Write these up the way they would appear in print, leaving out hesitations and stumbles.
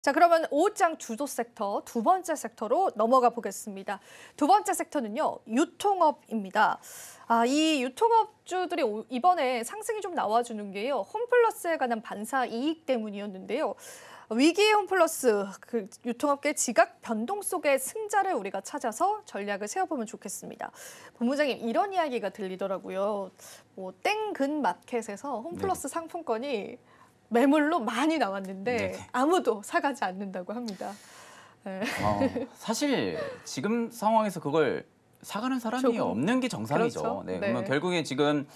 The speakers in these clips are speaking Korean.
자, 그러면 오장 주도 섹터 두 번째 섹터로 넘어가 보겠습니다. 두 번째 섹터는요, 유통업입니다. 이 유통업주들이 이번에 상승이 좀 나와주는 게요, 홈플러스에 관한 반사 이익 때문이었는데요. 위기의 홈플러스, 그 유통업계 지각 변동 속의 승자를 우리가 찾아서 전략을 세워보면 좋겠습니다. 본부장님, 이런 이야기가 들리더라고요. 땡근 마켓에서 홈플러스 상품권이 매물로 많이 나왔는데 네네. 아무도 사가지 않는다고 합니다. 네. 사실 지금 상황에서 그걸 사가는 사람이 조금, 없는 게 정상이죠. 그렇죠. 네, 네. 그러면 결국에 지금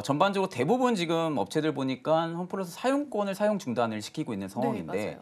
전반적으로 대부분 지금 업체들 보니까 홈플러스 사용권을 사용 중단을 시키고 있는 상황인데, 네,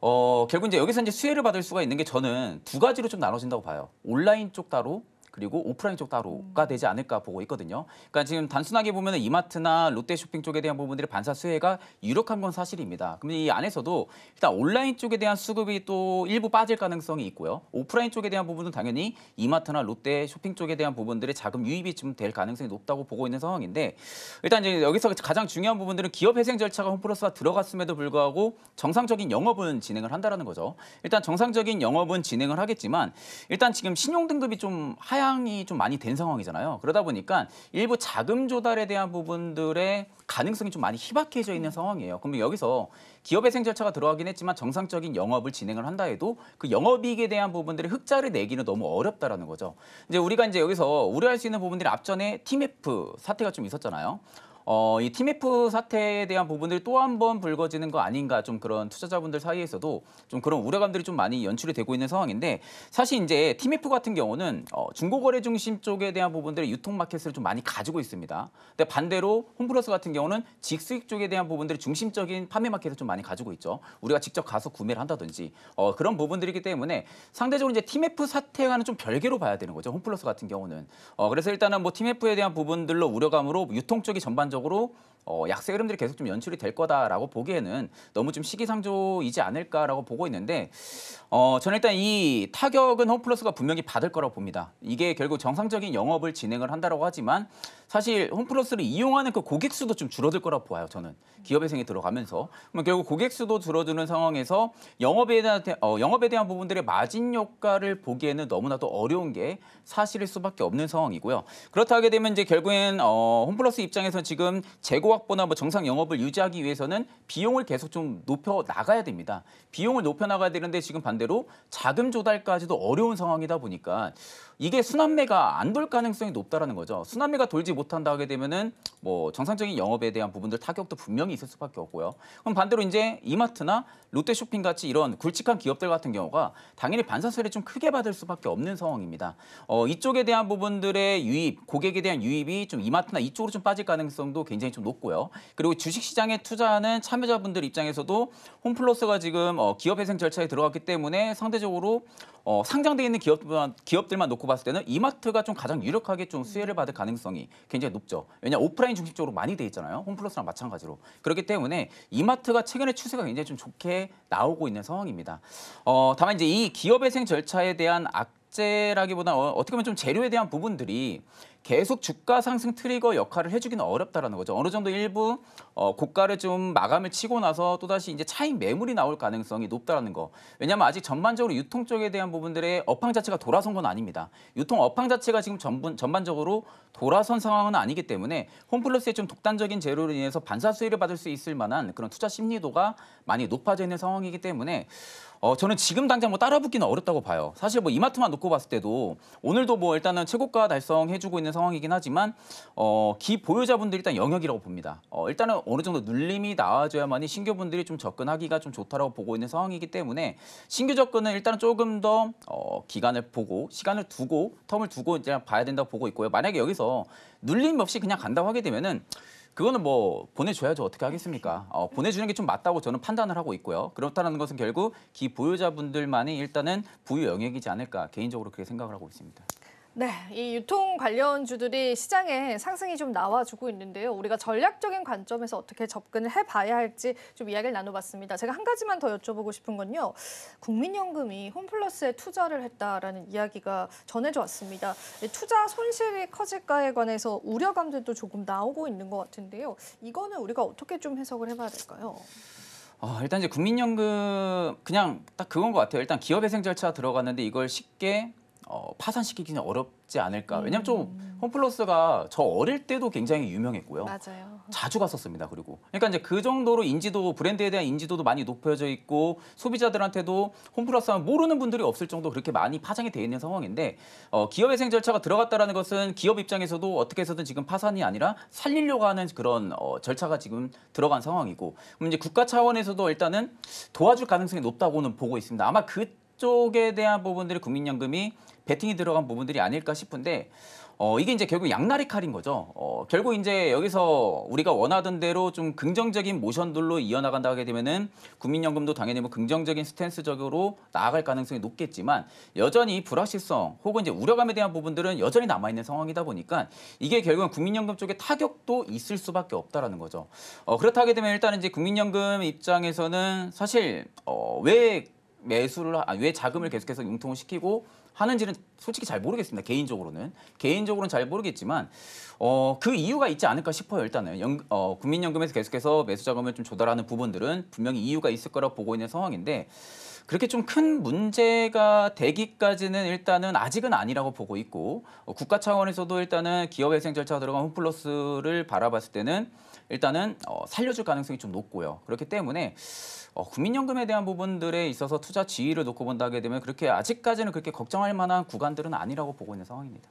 맞아요. 결국 이제 여기서 이제 수혜를 받을 수가 있는 게 저는 두 가지로 좀 나눠진다고 봐요. 온라인 쪽 따로, 그리고 오프라인 쪽 따로가 되지 않을까 보고 있거든요. 그러니까 지금 단순하게 보면 이마트나 롯데쇼핑 쪽에 대한 부분들의 반사 수혜가 유력한 건 사실입니다. 그럼 이 안에서도 일단 온라인 쪽에 대한 수급이 또 일부 빠질 가능성이 있고요. 오프라인 쪽에 대한 부분은 당연히 이마트나 롯데쇼핑 쪽에 대한 부분들의 자금 유입이 좀 될 가능성이 높다고 보고 있는 상황인데, 일단 이제 여기서 가장 중요한 부분들은 기업 회생 절차가 홈플러스가 들어갔음에도 불구하고 정상적인 영업은 진행을 한다라는 거죠. 일단 정상적인 영업은 진행을 하겠지만 일단 지금 신용 등급이 좀 하향이 좀 많이 된 상황이잖아요. 그러다 보니까 일부 자금 조달에 대한 부분들의 가능성이 좀 많이 희박해져 있는 상황이에요. 그러면 여기서 기업회생 절차가 들어가긴 했지만 정상적인 영업을 진행을 한다 해도 그 영업이익에 대한 부분들의 흑자를 내기는 너무 어렵다라는 거죠. 이제 우리가 이제 여기서 우려할 수 있는 부분들이 앞전에 TMF 사태가 좀 있었잖아요. 이 TMF 사태에 대한 부분들이 또 한 번 불거지는 거 아닌가, 좀 그런 투자자분들 사이에서도 좀 그런 우려감들이 좀 많이 연출이 되고 있는 상황인데, 사실 이제 TMF 같은 경우는 중고거래 중심 쪽에 대한 부분들의 유통 마켓을 좀 많이 가지고 있습니다. 근데 반대로 홈플러스 같은 경우는 직수익 쪽에 대한 부분들이 중심적인 판매 마켓을 좀 많이 가지고 있죠. 우리가 직접 가서 구매를 한다든지 그런 부분들이기 때문에 상대적으로 이제 TMF 사태와는 좀 별개로 봐야 되는 거죠. 홈플러스 같은 경우는. 그래서 일단은 뭐 TMF에 대한 부분들로 우려감으로 유통 쪽이 전반적으로 약세 흐름들이 계속 좀 연출이 될 거다라고 보기에는 너무 좀 시기상조이지 않을까라고 보고 있는데, 저는 일단 이 타격은 홈플러스가 분명히 받을 거라고 봅니다. 이게 결국 정상적인 영업을 진행을 한다라고 하지만 사실 홈플러스를 이용하는 그 고객 수도 좀 줄어들 거라고 봐요. 저는 기업회생이 들어가면서 그러면 결국 고객 수도 줄어드는 상황에서 영업에 대한 부분들의 마진 효과를 보기에는 너무나도 어려운 게 사실일 수밖에 없는 상황이고요. 그렇다 하게 되면 이제 결국엔 홈플러스 입장에서 지금 재고 확보나 뭐 정상 영업을 유지하기 위해서는 비용을 계속 좀 높여 나가야 됩니다. 비용을 높여 나가야 되는데 지금 반대로 자금 조달까지도 어려운 상황이다 보니까 이게 순환매가 안 돌 가능성이 높다라는 거죠. 순환매가 돌지 못한다 하게 되면은 뭐 정상적인 영업에 대한 부분들 타격도 분명히 있을 수밖에 없고요. 그럼 반대로 이제 이마트나 롯데쇼핑 같이 이런 굵직한 기업들 같은 경우가 당연히 반사세를 좀 크게 받을 수밖에 없는 상황입니다. 이쪽에 대한 부분들의 유입, 고객에 대한 유입이 좀 이마트나 이쪽으로 좀 빠질 가능성도 굉장히 좀 높고요. 그리고 주식시장에 투자하는 참여자분들 입장에서도 홈플러스가 지금 기업회생 절차에 들어갔기 때문에 상대적으로 상장되어 있는 기업들만 놓고 봤을 때는 이마트가 좀 가장 유력하게 좀 수혜를 받을 가능성이 굉장히 높죠. 왜냐하면 오프라인 중심적으로 많이 돼 있잖아요. 홈플러스랑 마찬가지로. 그렇기 때문에 이마트가 최근에 추세가 굉장히 좀 좋게 나오고 있는 상황입니다. 다만 이제 이 기업회생 절차에 대한 악재라기보다 어떻게 보면 좀 재료에 대한 부분들이 계속 주가 상승 트리거 역할을 해주기는 어렵다라는 거죠. 어느 정도 일부 고가를 좀 마감을 치고 나서 또다시 이제 차익 매물이 나올 가능성이 높다라는 거. 왜냐하면 아직 전반적으로 유통 쪽에 대한 부분들의 업황 자체가 돌아선 건 아닙니다. 유통 업황 자체가 지금 전반적으로 돌아선 상황은 아니기 때문에 홈플러스의 좀 독단적인 재료로 인해서 반사 수혜를 받을 수 있을 만한 그런 투자 심리도가 많이 높아져 있는 상황이기 때문에 저는 지금 당장 뭐 따라붙기는 어렵다고 봐요. 사실 뭐 이마트만 놓고 봤을 때도 오늘도 뭐 일단은 최고가 달성해주고 있는 상황이긴 하지만 기보유자분들이 일단 영역이라고 봅니다. 일단은 어느 정도 눌림이 나와줘야만이 신규분들이 좀 접근하기가 좀 좋다라고 보고 있는 상황이기 때문에 신규 접근은 일단은 조금 더 기간을 보고 시간을 두고 텀을 두고 이제 봐야 된다고 보고 있고요. 만약에 여기서 눌림 없이 그냥 간다고 하게 되면은 그거는 뭐 보내줘야죠. 어떻게 하겠습니까? 보내주는 게 좀 맞다고 저는 판단을 하고 있고요. 그렇다는 것은 결국 기보유자분들만이 일단은 부유 영역이지 않을까 개인적으로 그렇게 생각을 하고 있습니다. 네, 이 유통 관련주들이 시장에 상승이 좀 나와주고 있는데요. 우리가 전략적인 관점에서 어떻게 접근을 해봐야 할지 좀 이야기를 나눠봤습니다. 제가 한 가지만 더 여쭤보고 싶은 건요. 국민연금이 홈플러스에 투자를 했다라는 이야기가 전해져 왔습니다. 투자 손실이 커질까에 관해서 우려감들도 조금 나오고 있는 것 같은데요. 이거는 우리가 어떻게 좀 해석을 해봐야 될까요? 일단 이제 국민연금 그냥 딱 그건 것 같아요. 일단 기업회생 절차 들어갔는데 이걸 쉽게 파산시키기는 어렵지 않을까. 왜냐면 좀 홈플러스가 저 어릴 때도 굉장히 유명했고요. 맞아요. 자주 갔었습니다. 그리고 그러니까 이제 그 정도로 인지도 브랜드에 대한 인지도도 많이 높여져 있고 소비자들한테도 홈플러스 하면 모르는 분들이 없을 정도 그렇게 많이 파장이 돼 있는 상황인데 기업회생 절차가 들어갔다라는 것은 기업 입장에서도 어떻게 해서든 지금 파산이 아니라 살리려고 하는 그런 절차가 지금 들어간 상황이고 그럼 이제 국가 차원에서도 일단은 도와줄 가능성이 높다고는 보고 있습니다. 아마 그쪽에 대한 부분들이 국민연금이 베팅이 들어간 부분들이 아닐까 싶은데 이게 이제 결국 양날의 칼인 거죠. 결국 이제 여기서 우리가 원하던 대로 좀 긍정적인 모션들로 이어나간다 하게 되면은 국민연금도 당연히 뭐 긍정적인 스탠스적으로 나아갈 가능성이 높겠지만 여전히 불확실성 혹은 이제 우려감에 대한 부분들은 여전히 남아 있는 상황이다 보니까 이게 결국은 국민연금 쪽에 타격도 있을 수밖에 없다라는 거죠. 그렇다 하게 되면 일단은 이제 국민연금 입장에서는 사실 왜 왜 자금을 계속해서 융통을 시키고 하는지는 솔직히 잘 모르겠습니다. 개인적으로는 잘 모르겠지만 그 이유가 있지 않을까 싶어요. 일단은 국민연금에서 계속해서 매수 자금을 좀 조달하는 부분들은 분명히 이유가 있을 거라고 보고 있는 상황인데 그렇게 좀 큰 문제가 되기까지는 일단은 아직은 아니라고 보고 있고 국가 차원에서도 일단은 기업회생 절차가 들어간 홈플러스를 바라봤을 때는 일단은 살려줄 가능성이 좀 높고요. 그렇기 때문에 국민연금에 대한 부분들에 있어서 투자 지위를 놓고 본다 하게 되면 그렇게 아직까지는 그렇게 걱정할 만한 구간들은 아니라고 보고 있는 상황입니다.